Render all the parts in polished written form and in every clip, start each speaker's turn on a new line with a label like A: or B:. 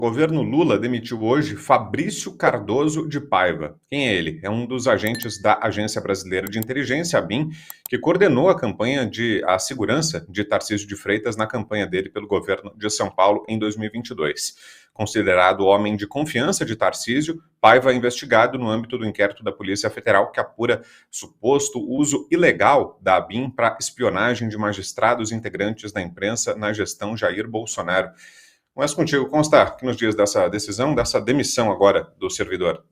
A: O governo Lula demitiu hoje Fabrício Cardoso de Paiva. Quem é ele? É um dos agentes da Agência Brasileira de Inteligência, a ABIN, que coordenou a campanha a segurança de Tarcísio de Freitas na campanha dele pelo governo de São Paulo em 2022. Considerado homem de confiança de Tarcísio, Paiva é investigado no âmbito do inquérito da Polícia Federal que apura suposto uso ilegal da ABIN para espionagem de magistrados integrantes da imprensa na gestão Jair Bolsonaro. Mas contigo, consta que nos dias dessa decisão, dessa demissão agora do servidor.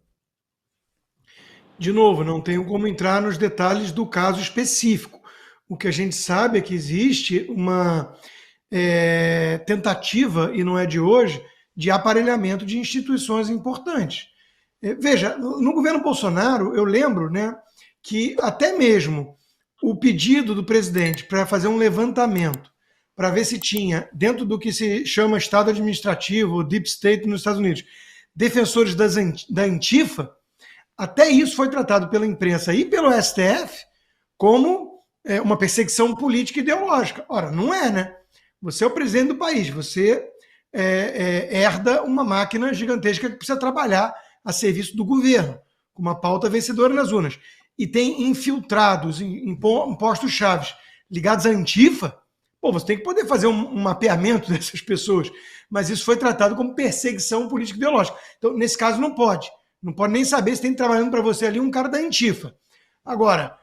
B: De novo, não tenho como entrar nos detalhes do caso específico. O que a gente sabe é que existe uma tentativa, e não é de hoje, de aparelhamento de instituições importantes. Veja, no governo Bolsonaro, eu lembro, né, que até mesmo o pedido do presidente para fazer um levantamento para ver se tinha, dentro do que se chama Estado Administrativo, ou Deep State nos Estados Unidos, defensores da Antifa, até isso foi tratado pela imprensa e pelo STF como uma perseguição política e ideológica. Ora, não é, né? Você é o presidente do país, você herda uma máquina gigantesca que precisa trabalhar a serviço do governo, com uma pauta vencedora nas urnas. E tem infiltrados em postos chaves ligados à Antifa. Pô, você tem que poder fazer um mapeamento dessas pessoas, mas isso foi tratado como perseguição política ideológica. Então, nesse caso, não pode. Não pode nem saber se tem trabalhando para você ali um cara da Antifa. Agora,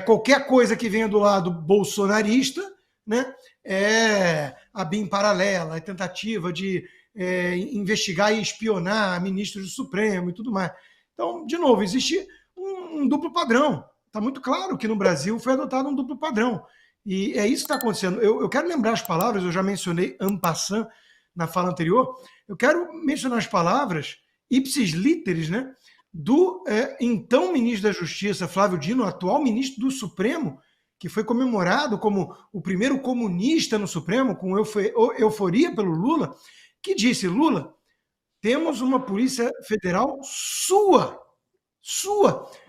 B: qualquer coisa que venha do lado bolsonarista, né, é a BIM paralela, é tentativa de investigar e espionar ministros do Supremo e tudo mais. Então, de novo, existe um duplo padrão. Está muito claro que no Brasil foi adotado um duplo padrão. E é isso que está acontecendo. Eu quero lembrar as palavras, eu já mencionei en passant na fala anterior, eu quero mencionar as palavras ipsis literis, né, do então ministro da Justiça, Flávio Dino, atual ministro do Supremo, que foi comemorado como o primeiro comunista no Supremo, com euforia pelo Lula, que disse: Lula, temos uma Polícia Federal sua.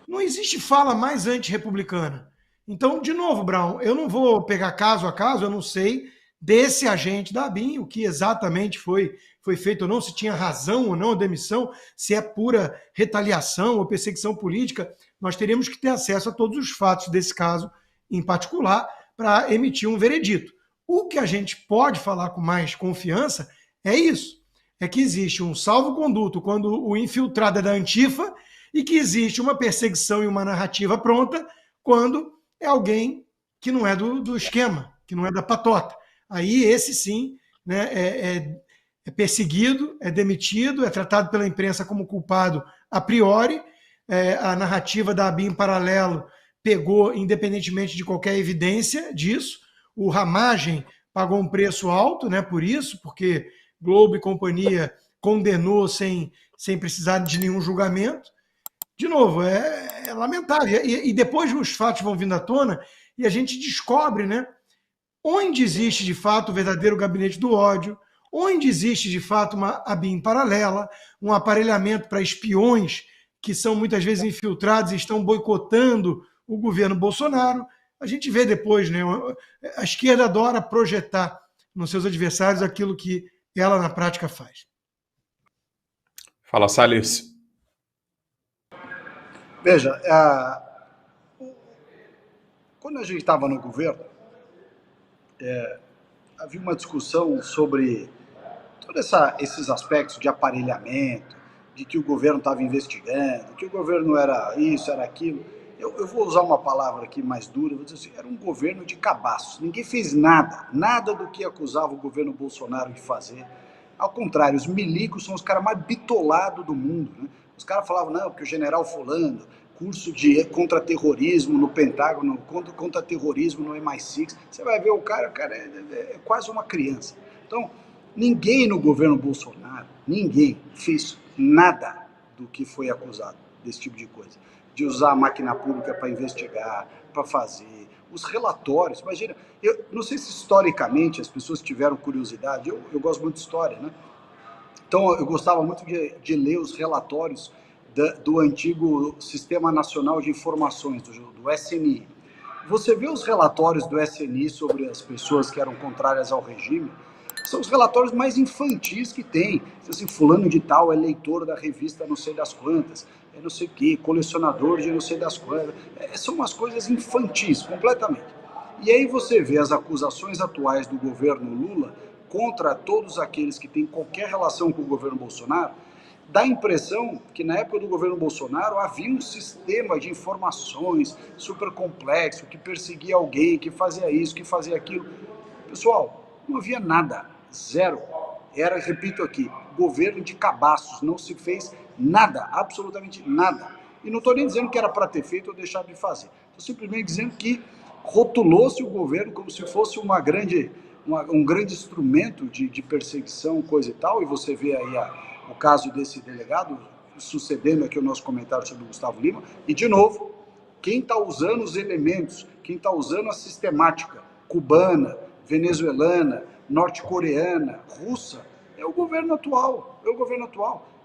B: Não existe fala mais antirrepublicana. Então, de novo, Brown, eu não vou pegar caso a caso, eu não sei desse agente da ABIN, o que exatamente foi feito ou não, se tinha razão ou não a demissão, se é pura retaliação ou perseguição política. Nós teríamos que ter acesso a todos os fatos desse caso em particular para emitir um veredito. O que a gente pode falar com mais confiança é isso, é que existe um salvo-conduto quando o infiltrado é da Antifa e que existe uma perseguição e uma narrativa pronta quando é alguém que não é do esquema, que não é da patota. Aí esse sim, né, é perseguido, é demitido, é tratado pela imprensa como culpado a priori. A narrativa da ABIN paralelo pegou independentemente de qualquer evidência disso. O Ramagem pagou um preço alto, né, por isso, porque Globo e companhia condenou sem precisar de nenhum julgamento. De novo, é lamentável. E depois os fatos vão vindo à tona e a gente descobre, né, onde existe de fato o verdadeiro gabinete do ódio, onde existe de fato uma ABIN paralela, um aparelhamento para espiões que são muitas vezes infiltrados e estão boicotando o governo Bolsonaro. A gente vê depois, né, a esquerda adora projetar nos seus adversários aquilo que ela na prática faz.
A: Fala, Salles.
C: Veja, quando a gente estava no governo, havia uma discussão sobre todos esses aspectos de aparelhamento, de que o governo estava investigando, que o governo era isso, era aquilo. Eu vou usar uma palavra aqui mais dura, vou dizer assim, era um governo de cabaços. Ninguém fez nada do que acusava o governo Bolsonaro de fazer. Ao contrário, os milicos são os caras mais bitolados do mundo, né? Os caras falavam, não, porque o general fulano, curso de contra-terrorismo no Pentágono, contra-terrorismo no MI6, você vai ver o cara é quase uma criança. Então, ninguém no governo Bolsonaro, ninguém fez nada do que foi acusado desse tipo de coisa. De usar a máquina pública para investigar, para fazer. Os relatórios, imagina, eu não sei se historicamente as pessoas tiveram curiosidade, eu gosto muito de história, né? Então eu gostava muito de ler os relatórios do antigo Sistema Nacional de Informações, do SNI. Você vê os relatórios do SNI sobre as pessoas que eram contrárias ao regime, São os relatórios mais infantis que tem. Assim, fulano de tal é leitor da revista não sei das quantas, é não sei o quê, colecionador de não sei das quantas. São umas coisas infantis, completamente. E aí você vê as acusações atuais do governo Lula contra todos aqueles que têm qualquer relação com o governo Bolsonaro, dá a impressão que na época do governo Bolsonaro havia um sistema de informações super complexo, que perseguia alguém, que fazia isso, que fazia aquilo. Pessoal, não havia nada, zero. Era, repito aqui, governo de cabaços, não se fez nada, absolutamente nada. E não estou nem dizendo que era para ter feito ou deixado de fazer. Estou simplesmente dizendo que rotulou-se o governo como se fosse um grande instrumento de perseguição, coisa e tal, e você vê aí o caso desse delegado, sucedendo aqui o nosso comentário sobre o Gustavo Lima, e de novo, quem está usando os elementos, quem está usando a sistemática cubana, venezuelana, norte-coreana, russa, é o governo atual,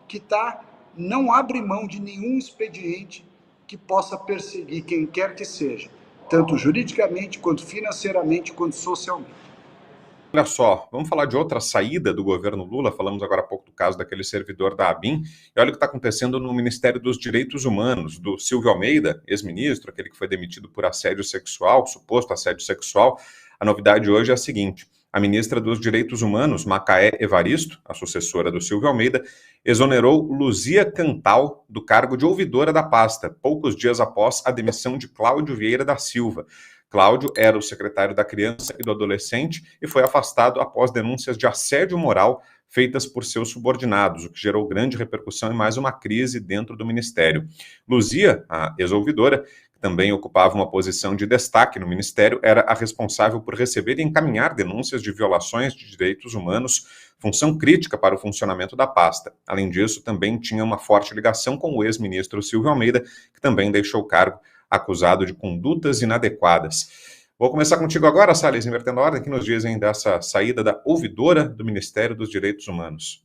C: que não abre mão de nenhum expediente que possa perseguir quem quer que seja, tanto juridicamente, quanto financeiramente, quanto socialmente.
A: Olha só, vamos falar de outra saída do governo Lula. Falamos agora há pouco do caso daquele servidor da ABIN. E olha o que está acontecendo no Ministério dos Direitos Humanos, do Silvio Almeida, ex-ministro, aquele que foi demitido por assédio sexual, suposto assédio sexual. A novidade hoje é a seguinte: a ministra dos Direitos Humanos, Macaé Evaristo, a sucessora do Silvio Almeida, exonerou Luzia Cantal do cargo de ouvidora da pasta, poucos dias após a demissão de Cláudio Vieira da Silva. Cláudio era o secretário da Criança e do Adolescente e foi afastado após denúncias de assédio moral feitas por seus subordinados, o que gerou grande repercussão e mais uma crise dentro do Ministério. Luzia, a ex-ouvidora, que também ocupava uma posição de destaque no Ministério, era a responsável por receber e encaminhar denúncias de violações de direitos humanos, função crítica para o funcionamento da pasta. Além disso, também tinha uma forte ligação com o ex-ministro Silvio Almeida, que também deixou o cargo, acusado de condutas inadequadas. Vou começar contigo agora, Salles, invertendo a ordem, que nos dizem dessa saída da ouvidora do Ministério dos Direitos Humanos.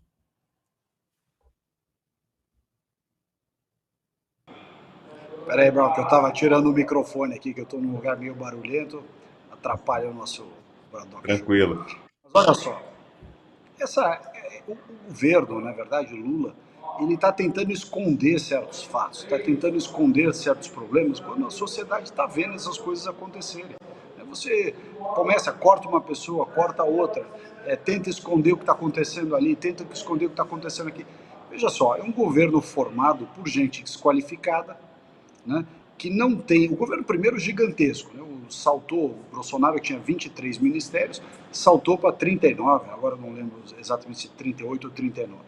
C: Peraí, Brown, que eu estava tirando o microfone aqui, que eu estou num lugar meio barulhento, atrapalha o nosso Bradock.
A: Tranquilo.
C: Mas olha só, o governo, na verdade, Lula, ele está tentando esconder certos fatos, está tentando esconder certos problemas, quando a sociedade está vendo essas coisas acontecerem. Você corta uma pessoa, corta outra, tenta esconder o que está acontecendo ali, tenta esconder o que está acontecendo aqui. Veja só, é um governo formado por gente desqualificada, né, que não tem... O governo primeiro gigantesco, né, o Bolsonaro tinha 23 ministérios, saltou para 39, agora não lembro exatamente se 38 ou 39.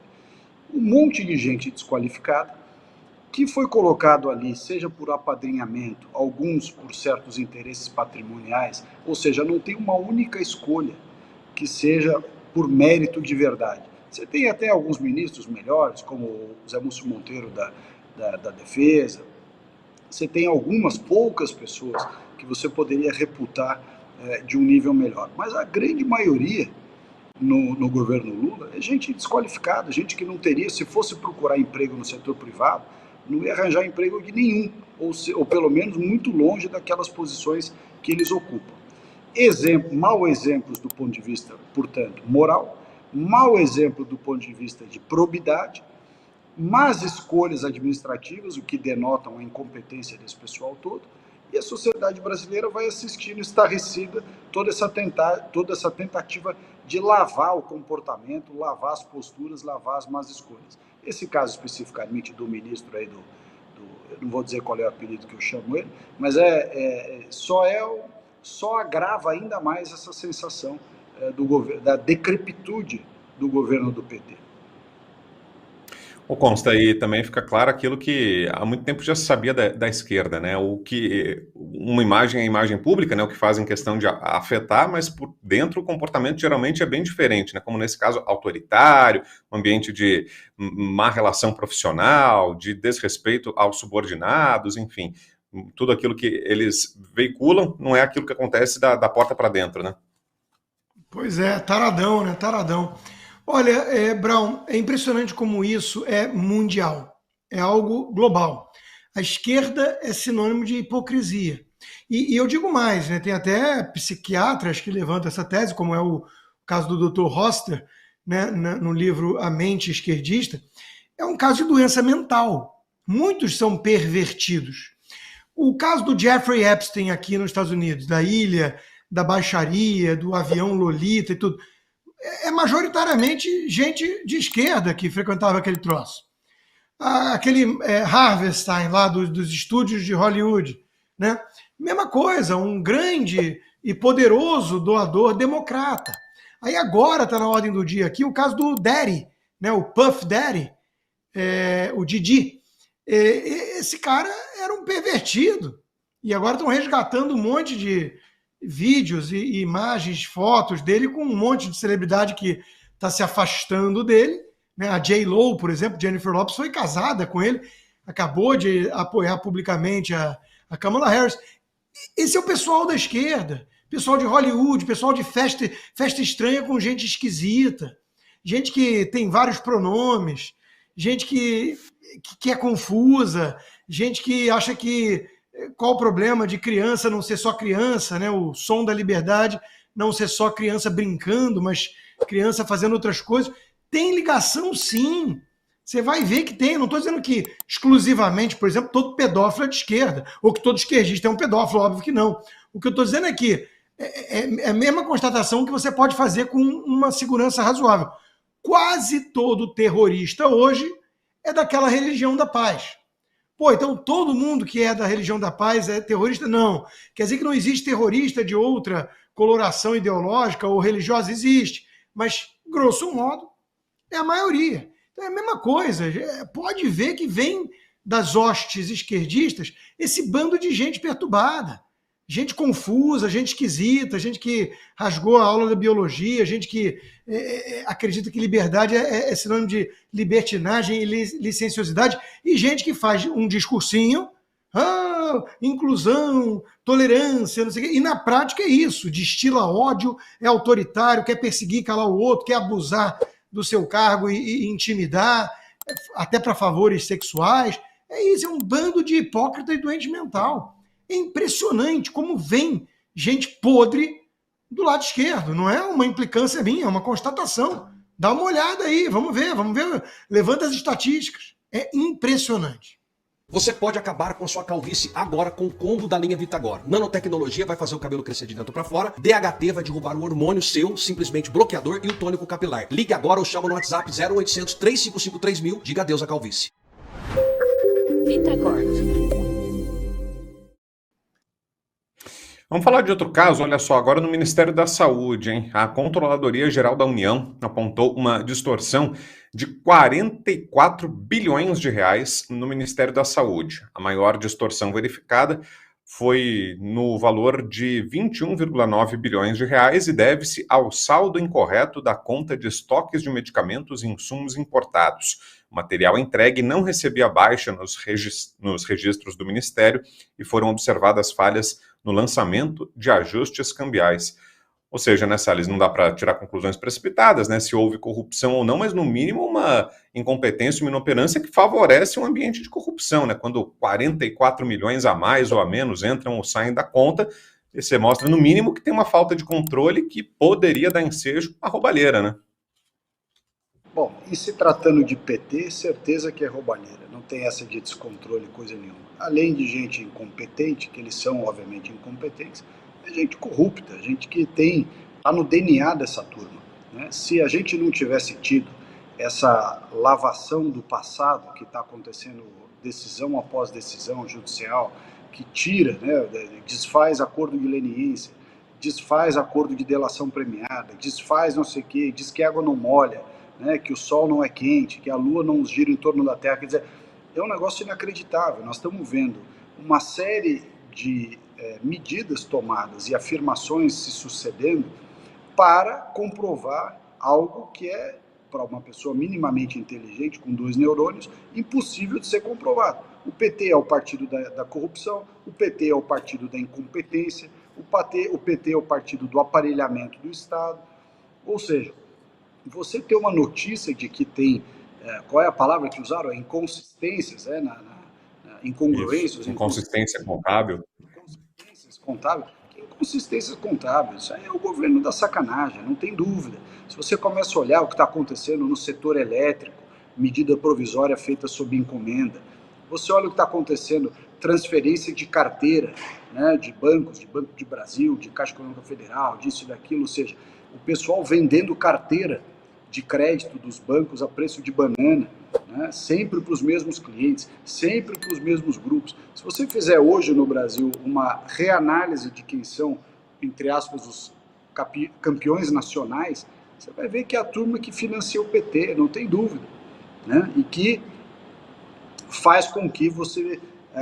C: Um monte de gente desqualificada que foi colocado ali, seja por apadrinhamento, alguns por certos interesses patrimoniais, ou seja, não tem uma única escolha que seja por mérito de verdade. Você tem até alguns ministros melhores, como o Zé Múcio Monteiro da Defesa, você tem algumas poucas pessoas que você poderia reputar de um nível melhor, mas a grande maioria no governo Lula é gente desqualificada, gente que não teria, se fosse procurar emprego no setor privado, não ia arranjar emprego de nenhum, ou pelo menos muito longe daquelas posições que eles ocupam. Mau exemplos do ponto de vista, portanto, moral, mau exemplo do ponto de vista de probidade, más escolhas administrativas, o que denotam a incompetência desse pessoal todo, e a sociedade brasileira vai assistindo estarrecida toda essa tentativa de lavar o comportamento, lavar as posturas, lavar as más escolhas. Esse caso especificamente do ministro aí eu não vou dizer qual é o apelido que eu chamo ele, mas só agrava ainda mais essa sensação da decrepitude do governo do PT.
A: O Consta, aí também fica claro aquilo que há muito tempo já se sabia da esquerda, né? Uma imagem é imagem pública, né? O que faz em questão de afetar, mas por dentro o comportamento geralmente é bem diferente, né? Como nesse caso autoritário, um ambiente de má relação profissional, de desrespeito aos subordinados, enfim, tudo aquilo que eles veiculam não é aquilo que acontece da porta para dentro, né?
B: Pois é, taradão, né? Taradão. Olha, Brown, é impressionante como isso é mundial, é algo global. A esquerda é sinônimo de hipocrisia. E eu digo mais, né? Tem até psiquiatras que levantam essa tese, como é o caso do Dr. Hoster, né, no livro A Mente Esquerdista, é um caso de doença mental. Muitos são pervertidos. O caso do Jeffrey Epstein aqui nos Estados Unidos, da ilha, da baixaria, do avião Lolita e tudo, é majoritariamente gente de esquerda que frequentava aquele troço. Aquele Harvestein lá dos estúdios de Hollywood, né? Mesma coisa, um grande e poderoso doador democrata. Aí agora está na ordem do dia aqui o caso do Daddy, né? O Puff Daddy, o Didi. Esse cara era um pervertido. E agora estão resgatando um monte de vídeos e imagens, fotos dele com um monte de celebridade que está se afastando dele. Né? A J.Lo, por exemplo, Jennifer Lopez, foi casada com ele, acabou de apoiar publicamente a Kamala Harris. Esse é o pessoal da esquerda, pessoal de Hollywood, pessoal de festa estranha com gente esquisita, gente que tem vários pronomes, gente que é confusa, gente que acha que qual o problema de criança não ser só criança, né? O som da liberdade não ser só criança brincando, mas criança fazendo outras coisas. Tem ligação, sim. Você vai ver que tem. Não estou dizendo que exclusivamente, por exemplo, todo pedófilo é de esquerda, ou que todo esquerdista é um pedófilo, óbvio que não. O que eu estou dizendo é que é a mesma constatação que você pode fazer com uma segurança razoável. Quase todo terrorista hoje é daquela religião da paz. Pô, então todo mundo que é da religião da paz é terrorista? Não. Quer dizer que não existe terrorista de outra coloração ideológica ou religiosa? Existe. Mas, grosso modo, é a maioria. Então é a mesma coisa. Pode ver que vem das hostes esquerdistas esse bando de gente perturbada. Gente confusa, gente esquisita, gente que rasgou a aula da biologia, gente que acredita que liberdade é sinônimo de libertinagem e licenciosidade, e gente que faz um discursinho, inclusão, tolerância, não sei o quê, e na prática é isso, destila ódio, é autoritário, quer perseguir, calar o outro, quer abusar do seu cargo e intimidar, até para favores sexuais. É isso, é um bando de hipócrita e doente mental. É impressionante como vem gente podre do lado esquerdo. Não é uma implicância minha, é uma constatação. Dá uma olhada aí, vamos ver. Levanta as estatísticas. É impressionante.
D: Você pode acabar com a sua calvície agora com o combo da linha Vitagor. Nanotecnologia vai fazer o cabelo crescer de dentro para fora. DHT vai derrubar o hormônio seu, simplesmente bloqueador, e o tônico capilar. Ligue agora ou chama no WhatsApp 0800 355 3000. Diga adeus à calvície.
E: Vitagor.
A: Vamos falar de outro caso, olha só, agora no Ministério da Saúde, hein? A Controladoria Geral da União apontou uma distorção de 44 bilhões de reais no Ministério da Saúde. A maior distorção verificada foi no valor de 21,9 bilhões de reais e deve-se ao saldo incorreto da conta de estoques de medicamentos e insumos importados. O material entregue não recebia baixa nos registros do Ministério e foram observadas falhas no lançamento de ajustes cambiais. Ou seja, né, Salles, não dá para tirar conclusões precipitadas, né, se houve corrupção ou não, mas no mínimo uma incompetência, uma inoperância que favorece um ambiente de corrupção, né, quando 44 milhões a mais ou a menos entram ou saem da conta, você mostra no mínimo que tem uma falta de controle que poderia dar ensejo à roubalheira, né?
C: Bom, e se tratando de PT, certeza que é roubalheira, não tem essa de descontrole, coisa nenhuma. Além de gente incompetente, que eles são obviamente incompetentes, é gente corrupta, gente que está no DNA dessa turma. Né? Se a gente não tivesse tido essa lavação do passado que está acontecendo decisão após decisão judicial, que tira, né, desfaz acordo de leniência, desfaz acordo de delação premiada, desfaz não sei o quê, diz que a água não molha, né, que o sol não é quente, que a lua não gira em torno da Terra, quer dizer, é um negócio inacreditável. Nós estamos vendo uma série de medidas tomadas e afirmações se sucedendo para comprovar algo que é, para uma pessoa minimamente inteligente, com 2 neurônios, impossível de ser comprovado. O PT é o partido da corrupção, o PT é o partido da incompetência, o PT é o partido do aparelhamento do Estado. Ou seja, você ter uma notícia de que tem, qual é a palavra que usaram? Inconsistências, incongruências.
A: Inconsistência contábil.
C: Inconsistências contábeis. inconsistências contábeis. Isso aí é o governo da sacanagem, não tem dúvida. Se você começa a olhar o que está acontecendo no setor elétrico, medida provisória feita sob encomenda, você olha o que está acontecendo, transferência de carteira, né, de bancos, de Banco de Brasil, de Caixa Econômica Federal, disso e daquilo, ou seja, o pessoal vendendo carteira de crédito dos bancos a preço de banana, né, sempre para os mesmos clientes, sempre para os mesmos grupos. Se você fizer hoje no Brasil uma reanálise de quem são, entre aspas, os campeões nacionais, você vai ver que é a turma que financia o PT, não tem dúvida, né, e que faz com que você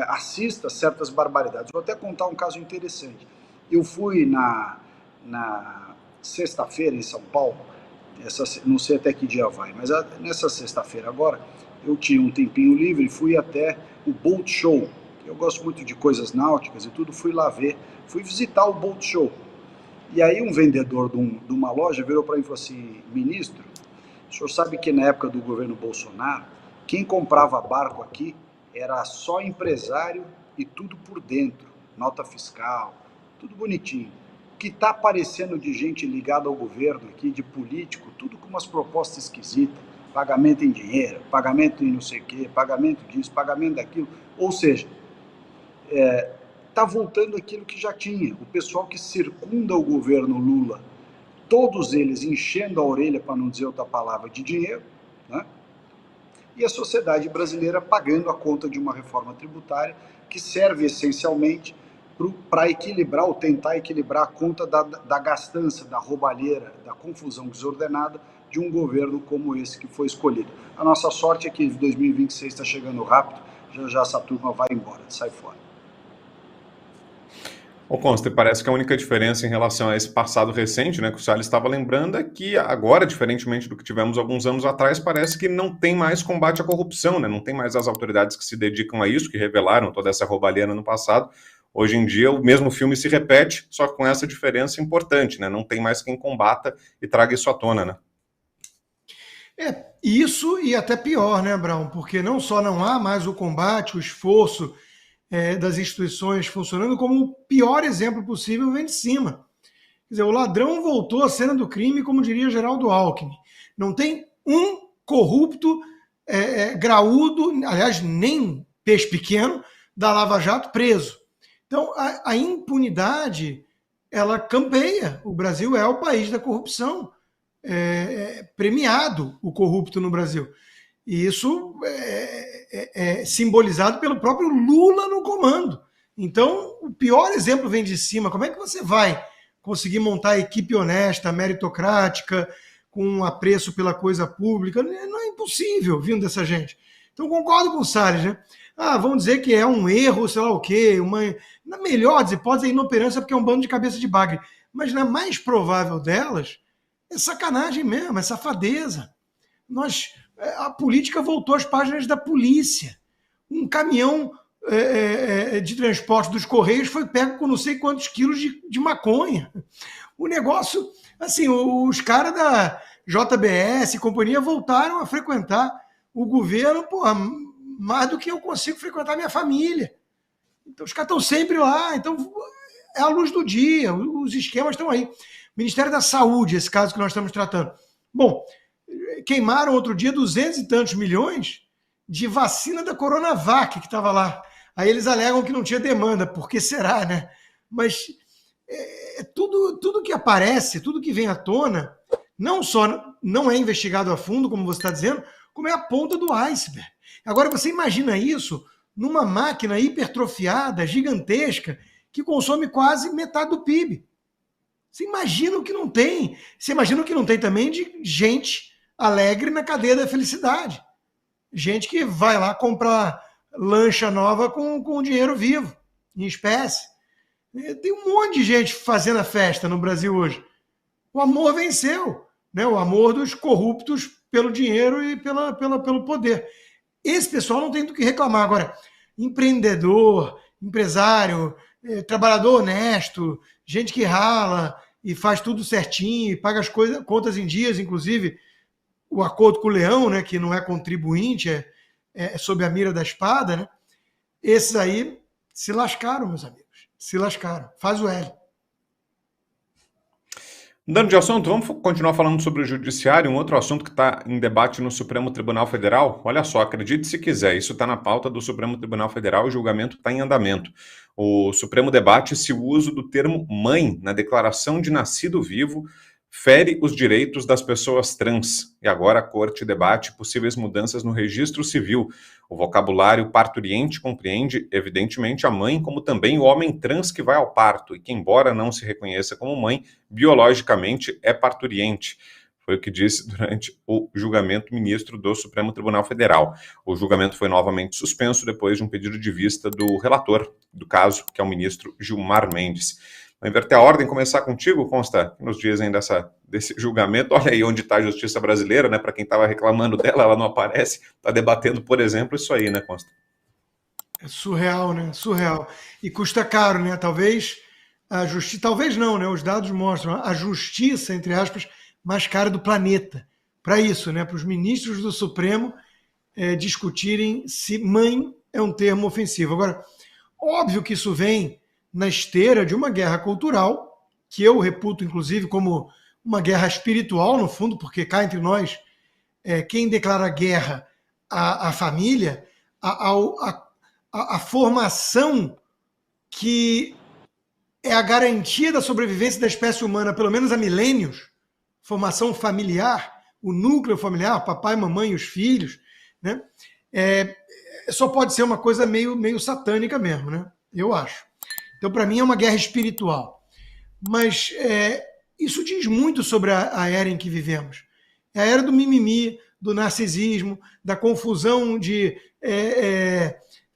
C: assista certas barbaridades. Vou até contar um caso interessante. Eu fui na sexta-feira em São Paulo, não sei até que dia vai, mas nessa sexta-feira agora, eu tinha um tempinho livre e fui até o Boat Show. Eu gosto muito de coisas náuticas e tudo, fui lá ver, fui visitar o Boat Show. E aí um vendedor de uma loja virou para mim e falou assim: ministro, o senhor sabe que na época do governo Bolsonaro, quem comprava barco aqui era só empresário e tudo por dentro, nota fiscal, tudo bonitinho. O que está aparecendo de gente ligada ao governo aqui, de político, tudo com umas propostas esquisitas, pagamento em dinheiro, pagamento em não sei o quê, pagamento disso, pagamento daquilo, ou seja, está voltando aquilo que já tinha, o pessoal que circunda o governo Lula, todos eles enchendo a orelha, para não dizer outra palavra, de dinheiro, né? E a sociedade brasileira pagando a conta de uma reforma tributária que serve essencialmente para equilibrar ou tentar equilibrar a conta da gastança, da roubalheira, da confusão desordenada de um governo como esse que foi escolhido. A nossa sorte é que 2026 está chegando rápido, já essa turma vai embora, sai fora.
A: Ô Consta, parece que a única diferença em relação a esse passado recente, né, que o Salles estava lembrando, é que agora, diferentemente do que tivemos alguns anos atrás, parece que não tem mais combate à corrupção, né? Não tem mais as autoridades que se dedicam a isso, que revelaram toda essa roubalheira no passado. Hoje em dia, o mesmo filme se repete, só com essa diferença importante, né? Não tem mais quem combata e traga isso à tona, né?
B: Isso e até pior, né, Brown? Porque não só não há mais o combate, o esforço das instituições funcionando, como o pior exemplo possível vem de cima. Quer dizer, o ladrão voltou à cena do crime, como diria Geraldo Alckmin. Não tem um corrupto graúdo, aliás, nem peixe pequeno, da Lava Jato preso. Então, a impunidade, ela campeia. O Brasil é o país da corrupção. Premiado o corrupto no Brasil. E isso é simbolizado pelo próprio Lula no comando. Então, o pior exemplo vem de cima. Como é que você vai conseguir montar a equipe honesta, meritocrática, com um apreço pela coisa pública? Não é impossível vindo dessa gente. Então, concordo com o Salles, né? Vamos dizer que é um erro, sei lá o quê, na melhor das hipóteses, é inoperância porque é um bando de cabeça de bagre. Mas na mais provável delas, é sacanagem mesmo, é safadeza. A política voltou às páginas da polícia. Um caminhão de transporte dos Correios foi pego com não sei quantos quilos de maconha. O negócio, assim, os caras da JBS e companhia voltaram a frequentar o governo, mais do que eu consigo frequentar minha família. Então os caras estão sempre lá, então é a luz do dia, os esquemas estão aí. Ministério da Saúde, esse caso que nós estamos tratando. Bom, queimaram outro dia 200 e tantos milhões de vacina da Coronavac que estava lá. Aí eles alegam que não tinha demanda, por que será, né? Mas tudo que aparece, tudo que vem à tona, não só não é investigado a fundo, como você está dizendo, como é a ponta do iceberg. Agora, você imagina isso numa máquina hipertrofiada, gigantesca, que consome quase metade do PIB. Você imagina o que não tem. Você imagina o que não tem também de gente alegre na cadeia da felicidade. Gente que vai lá comprar lancha nova com dinheiro vivo, em espécie. Tem um monte de gente fazendo a festa no Brasil hoje. O amor venceu, né? O amor dos corruptos pelo dinheiro e pelo poder. Esse pessoal não tem do que reclamar. Agora, empreendedor, empresário, trabalhador honesto, gente que rala e faz tudo certinho, e paga as contas em dias, inclusive o acordo com o Leão, né, que não é contribuinte, é sob a mira da espada, né? Esses aí se lascaram, meus amigos. Se lascaram. Faz o L.
A: Mudando de assunto, vamos continuar falando sobre o judiciário, um outro assunto que está em debate no Supremo Tribunal Federal. Olha só, acredite se quiser, isso está na pauta do Supremo Tribunal Federal e o julgamento está em andamento. O Supremo debate se o uso do termo mãe na declaração de nascido vivo fere os direitos das pessoas trans. E agora a Corte debate possíveis mudanças no registro civil. O vocabulário parturiente compreende, evidentemente, a mãe, como também o homem trans que vai ao parto e que, embora não se reconheça como mãe, biologicamente é parturiente. Foi o que disse durante o julgamento ministro do Supremo Tribunal Federal. O julgamento foi novamente suspenso depois de um pedido de vista do relator do caso, que é o ministro Gilmar Mendes. Vou inverter a ordem, começar contigo, Consta, que nos dizem desse julgamento. Olha aí onde está a justiça brasileira, né? Para quem estava reclamando dela, ela não aparece. Está debatendo, por exemplo, isso aí, né, Consta?
B: É surreal, né? Surreal. E custa caro, né? Talvez a justiça. Talvez não, né? Os dados mostram a justiça, entre aspas, mais cara do planeta. Para isso, né? Para os ministros do Supremo discutirem se mãe é um termo ofensivo. Agora, óbvio que isso vem na esteira de uma guerra cultural, que eu reputo, inclusive, como uma guerra espiritual, no fundo, porque cá entre nós, quem declara guerra à família, a formação que é a garantia da sobrevivência da espécie humana, pelo menos há milênios, formação familiar, o núcleo familiar, papai, mamãe e os filhos, né? Só pode ser uma coisa meio satânica mesmo, né? Eu acho. Então, para mim, é uma guerra espiritual. Mas isso diz muito sobre a era em que vivemos. É a era do mimimi, do narcisismo, da confusão de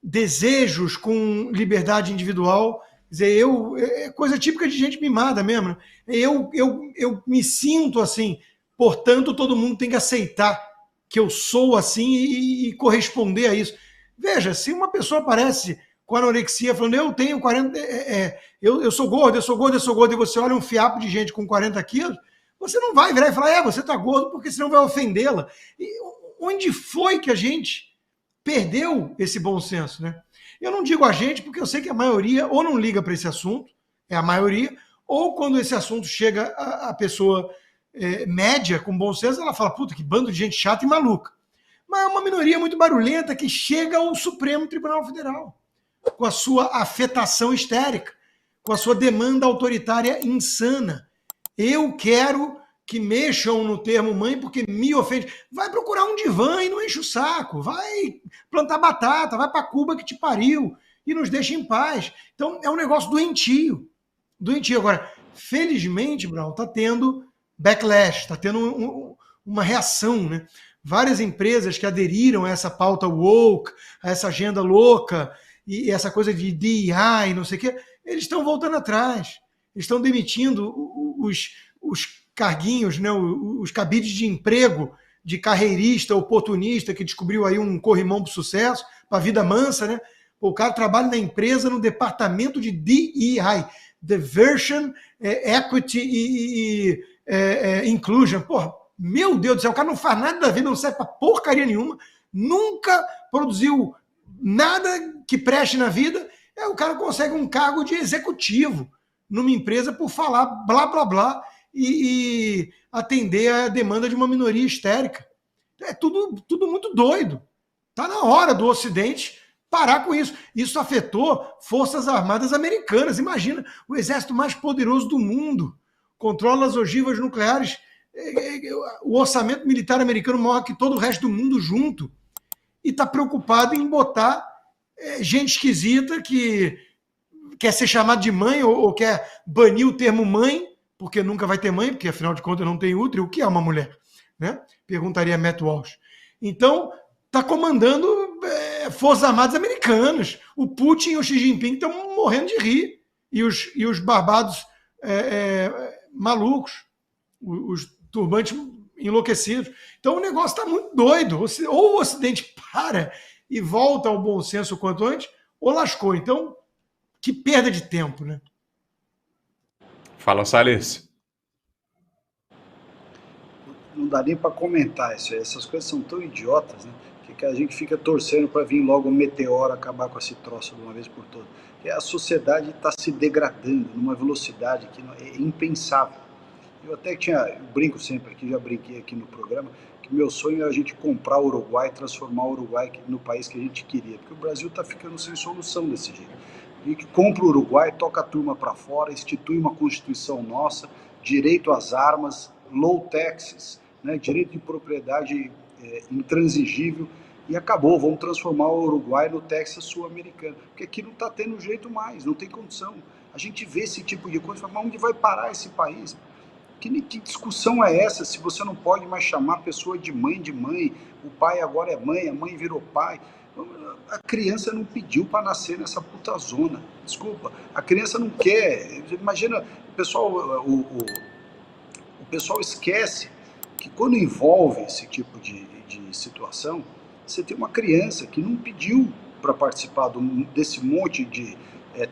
B: desejos com liberdade individual. Quer dizer, é coisa típica de gente mimada mesmo. Eu me sinto assim, portanto, todo mundo tem que aceitar que eu sou assim e corresponder a isso. Veja, se uma pessoa aparece com anorexia, falando, eu tenho 40, eu sou gordo, eu sou gordo, eu sou gordo, e você olha um fiapo de gente com 40 quilos, você não vai virar e falar, você tá gordo, porque senão vai ofendê-la. Onde foi que a gente perdeu esse bom senso, né? Eu não digo a gente, porque eu sei que a maioria ou não liga para esse assunto, é a maioria, ou quando esse assunto chega a pessoa média, com bom senso, ela fala, puta, que bando de gente chata e maluca. Mas é uma minoria muito barulhenta que chega ao Supremo Tribunal Federal, com a sua afetação histérica, com a sua demanda autoritária insana. Eu quero que mexam no termo mãe porque me ofende. Vai procurar um divã e não enche o saco. Vai plantar batata, vai para Cuba que te pariu e nos deixa em paz. Então é um negócio doentio. Doentio. Agora, felizmente, Brown, está tendo backlash, está tendo uma reação, né? Várias empresas que aderiram a essa pauta woke, a essa agenda louca, e essa coisa de DEI e não sei o quê, eles estão voltando atrás. Eles estão demitindo os carguinhos, né, os cabides de emprego de carreirista, oportunista, que descobriu aí um corrimão para o sucesso, para a vida mansa, né? O cara trabalha na empresa no departamento de DEI, Diversity, Equity e Inclusion. Porra, meu Deus do céu, o cara não faz nada da vida, não serve para porcaria nenhuma, nunca produziu nada que preste na vida, o cara consegue um cargo de executivo numa empresa por falar blá, blá, blá e atender a demanda de uma minoria histérica. É tudo muito doido. Está na hora do Ocidente parar com isso. Isso afetou Forças Armadas Americanas. Imagina, o exército mais poderoso do mundo controla as ogivas nucleares. O orçamento militar americano maior que todo o resto do mundo junto. E está preocupado em botar gente esquisita que quer ser chamada de mãe ou quer banir o termo mãe, porque nunca vai ter mãe, porque afinal de contas não tem útero. O que é uma mulher? Né? Perguntaria Matt Walsh. Então, está comandando Forças Armadas Americanas. O Putin e o Xi Jinping estão morrendo de rir. E os barbados malucos, os turbantes enlouquecidos. Então o negócio está muito doido. Ou o Ocidente para e volta ao bom senso o quanto antes, ou lascou. Então, que perda de tempo, né?
A: Fala, Salles.
C: Não dá nem para comentar isso. Essas coisas são tão idiotas, né? Que a gente fica torcendo para vir logo um meteoro acabar com esse troço de uma vez por todas. A sociedade está se degradando numa velocidade que é impensável. Eu brinco sempre aqui, já brinquei aqui no programa, que meu sonho era a gente comprar o Uruguai e transformar o Uruguai no país que a gente queria, porque o Brasil está ficando sem solução desse jeito. A gente compra o Uruguai, toca a turma para fora, institui uma constituição nossa, direito às armas, low taxes, né, direito de propriedade intransigível, e acabou, vamos transformar o Uruguai no Texas sul-americano, porque aqui não está tendo jeito mais, não tem condição. A gente vê esse tipo de coisa e fala, mas onde vai parar esse país? Que discussão é essa se você não pode mais chamar a pessoa de mãe, o pai agora é mãe, a mãe virou pai? A criança não pediu para nascer nessa puta zona, desculpa, a criança não quer. Imagina, o pessoal esquece que quando envolve esse tipo de situação, você tem uma criança que não pediu para participar desse monte de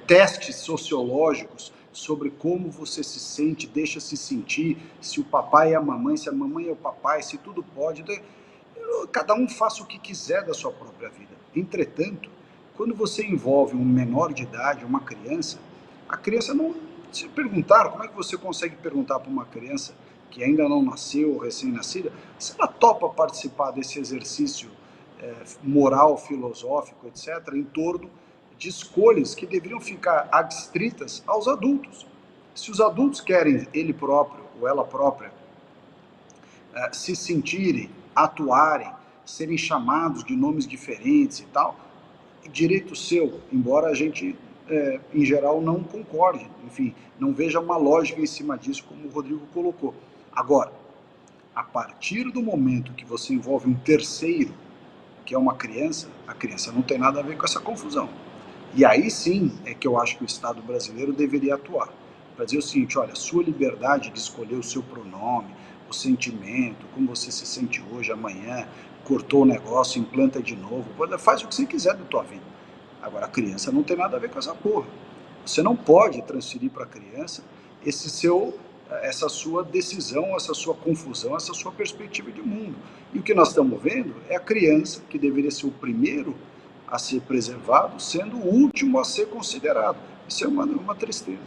C: testes sociológicos sobre como você se sente, deixa se sentir, se o papai é a mamãe, se a mamãe é o papai, se tudo pode. Cada um faça o que quiser da sua própria vida. Entretanto, quando você envolve um menor de idade, uma criança, a criança não... Se perguntaram, como é que você consegue perguntar para uma criança que ainda não nasceu ou recém-nascida, se ela topa participar desse exercício moral, filosófico, etc., em torno de escolhas que deveriam ficar adstritas aos adultos. Se os adultos querem ele próprio ou ela própria se sentirem, atuarem, serem chamados de nomes diferentes e tal, direito seu, embora a gente, em geral, não concorde, enfim, não veja uma lógica em cima disso, como o Rodrigo colocou. Agora, a partir do momento que você envolve um terceiro, que é uma criança, a criança não tem nada a ver com essa confusão. E aí sim é que eu acho que o Estado brasileiro deveria atuar, para dizer o seguinte, olha, sua liberdade de escolher o seu pronome, o sentimento, como você se sente hoje, amanhã, cortou o negócio, implanta de novo, faz o que você quiser da tua vida. Agora, a criança não tem nada a ver com essa porra. Você não pode transferir para a criança essa sua decisão, essa sua confusão, essa sua perspectiva de mundo. E o que nós estamos vendo é a criança, que deveria ser o primeiro a ser preservado, sendo o último a ser considerado. Isso é uma tristeza.